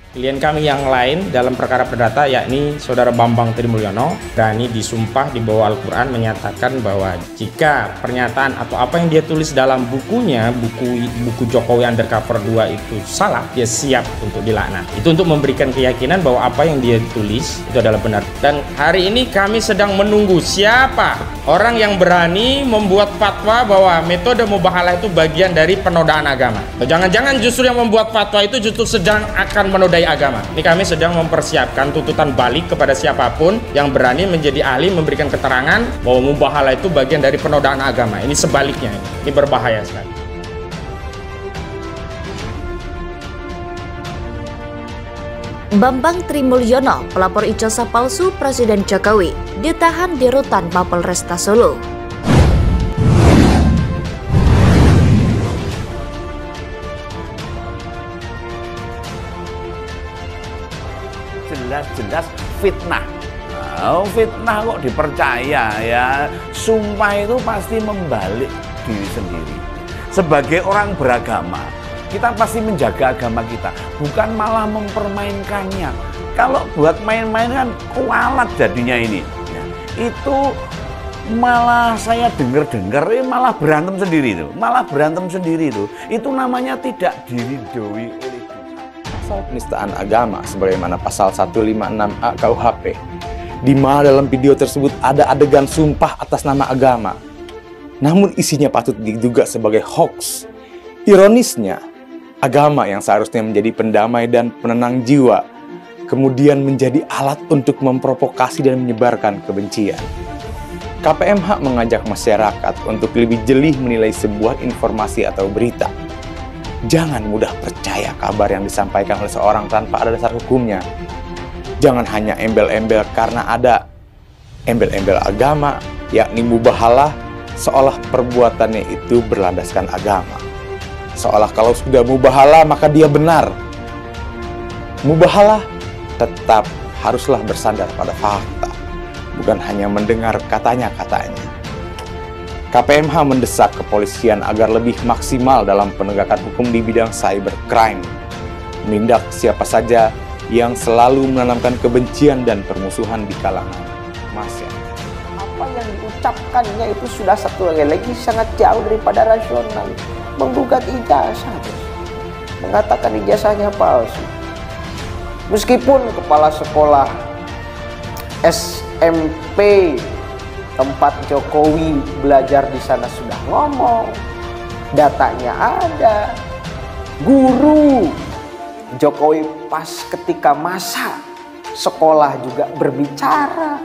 Klien kami yang lain dalam perkara perdata yakni Saudara Bambang Trimulyono berani disumpah di bawah Al-Quran menyatakan bahwa jika pernyataan atau apa yang dia tulis dalam bukunya, buku Jokowi Undercover 2 itu salah, dia siap untuk dilaknat. Itu untuk memberikan keyakinan bahwa apa yang dia tulis itu adalah benar. Dan hari ini kami sedang menunggu siapa orang yang berani membuat fatwa bahwa metode mubahalah itu bagian dari penodaan agama. Jangan-jangan justru yang membuat fatwa itu justru sedang akan menodai agama. Ini kami sedang mempersiapkan tuntutan balik kepada siapapun yang berani menjadi ahli memberikan keterangan bahwa mubahalah itu bagian dari penodaan agama. Ini sebaliknya, ini berbahaya sekali. Bambang Trimulyono, pelapor ijazah palsu Presiden Jokowi, ditahan di rutan Mapolresta Solo. Jelas-jelas fitnah. Fitnah kok dipercaya ya. Sumpah itu pasti membalik diri sendiri. Sebagai orang beragama, kita pasti menjaga agama kita, bukan malah mempermainkannya. Kalau buat main-main kan kualat jadinya ini. Ya, itu malah saya dengar malah berantem sendiri itu. Itu namanya tidak diridhoi oleh pasal penistaan agama sebagaimana pasal 156A KUHP, di mana dalam video tersebut ada adegan sumpah atas nama agama, namun isinya patut diduga sebagai hoax. Ironisnya, agama yang seharusnya menjadi pendamai dan penenang jiwa kemudian menjadi alat untuk memprovokasi dan menyebarkan kebencian. KPMH mengajak masyarakat untuk lebih jeli menilai sebuah informasi atau berita. Jangan mudah percaya kabar yang disampaikan oleh seorang tanpa ada dasar hukumnya. Jangan hanya embel-embel karena ada embel-embel agama, yakni mubahalah, seolah perbuatannya itu berlandaskan agama. Seolah kalau sudah mubahalah maka dia benar. Mubahalah tetap haruslah bersandar pada fakta, bukan hanya mendengar katanya-katanya. KPMH mendesak kepolisian agar lebih maksimal dalam penegakan hukum di bidang cybercrime, menindak siapa saja yang selalu menanamkan kebencian dan permusuhan di kalangan masyarakat. Apa yang diucapkannya itu sudah satu lagi sangat jauh daripada rasional. Menggugat ijazah, mengatakan ijazahnya palsu. Meskipun kepala sekolah SMP tempat Jokowi belajar di sana sudah ngomong, datanya ada, guru Jokowi pas ketika masa sekolah juga berbicara,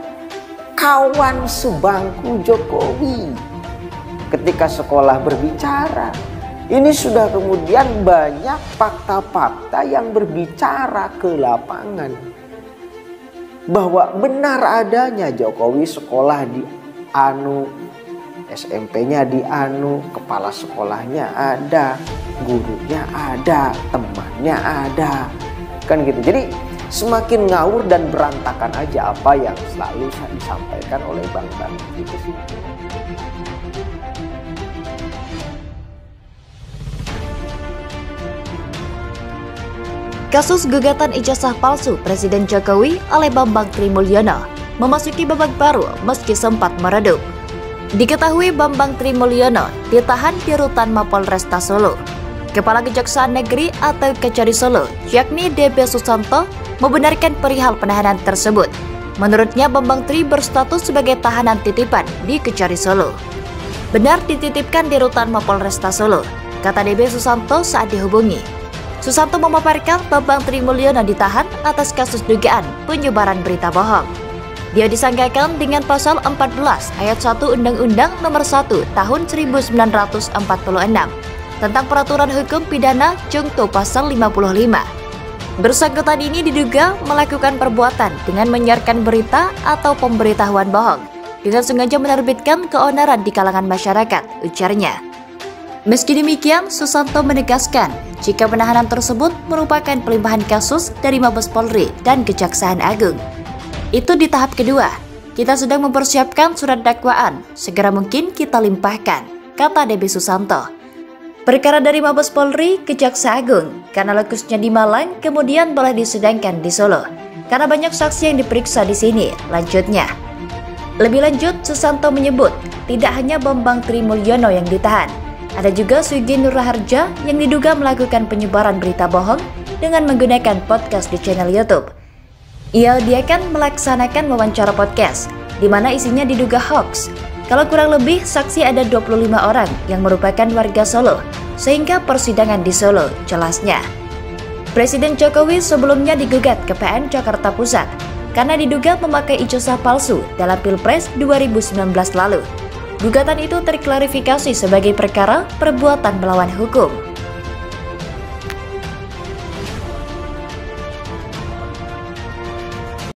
kawan sebangku Jokowi ketika sekolah berbicara. Ini sudah kemudian banyak fakta-fakta yang berbicara ke lapangan bahwa benar adanya Jokowi sekolah di SMP-nya di kepala sekolahnya ada, gurunya ada, temannya ada, kan gitu. Jadi semakin ngawur dan berantakan aja apa yang selalu disampaikan oleh Bang itu sih. Kasus gugatan ijazah palsu Presiden Jokowi oleh Bambang Trimulyono memasuki babak baru meski sempat meredup. Diketahui Bambang Trimulyono ditahan di rutan Mapolresta Solo. Kepala Kejaksaan Negeri atau Kejari Solo, yakni DB Susanto, membenarkan perihal penahanan tersebut. Menurutnya Bambang Tri berstatus sebagai tahanan titipan di Kejari Solo. Benar dititipkan di rutan Mapolresta Solo, kata DB Susanto saat dihubungi. Susanto memaparkan Bambang Trimulyono ditahan atas kasus dugaan penyebaran berita bohong. Dia disangkakan dengan pasal 14 ayat 1 Undang-Undang Nomor 1 Tahun 1946 tentang Peraturan Hukum Pidana Junto Pasal 55. Bersangkutan ini diduga melakukan perbuatan dengan menyiarkan berita atau pemberitahuan bohong dengan sengaja menerbitkan keonaran di kalangan masyarakat, ujarnya. Meski demikian, Susanto menegaskan jika penahanan tersebut merupakan pelimpahan kasus dari Mabes Polri dan Kejaksaan Agung. Itu di tahap kedua. Kita sedang mempersiapkan surat dakwaan, segera mungkin kita limpahkan, kata DB Susanto. Perkara dari Mabes Polri ke Jaksa Agung karena lokusnya di Malang kemudian boleh disidangkan di Solo karena banyak saksi yang diperiksa di sini. Lanjutnya, lebih lanjut Susanto menyebut tidak hanya Bambang Trimulyono yang ditahan, ada juga Sugi Nur Raharja yang diduga melakukan penyebaran berita bohong dengan menggunakan podcast di channel YouTube. Dia akan melaksanakan wawancara podcast di mana isinya diduga hoax. Kalau kurang lebih saksi ada 25 orang yang merupakan warga Solo, sehingga persidangan di Solo jelasnya. Presiden Jokowi sebelumnya digugat ke PN Jakarta Pusat karena diduga memakai ijazah palsu dalam Pilpres 2019 lalu. Gugatan itu terklarifikasi sebagai perkara perbuatan melawan hukum.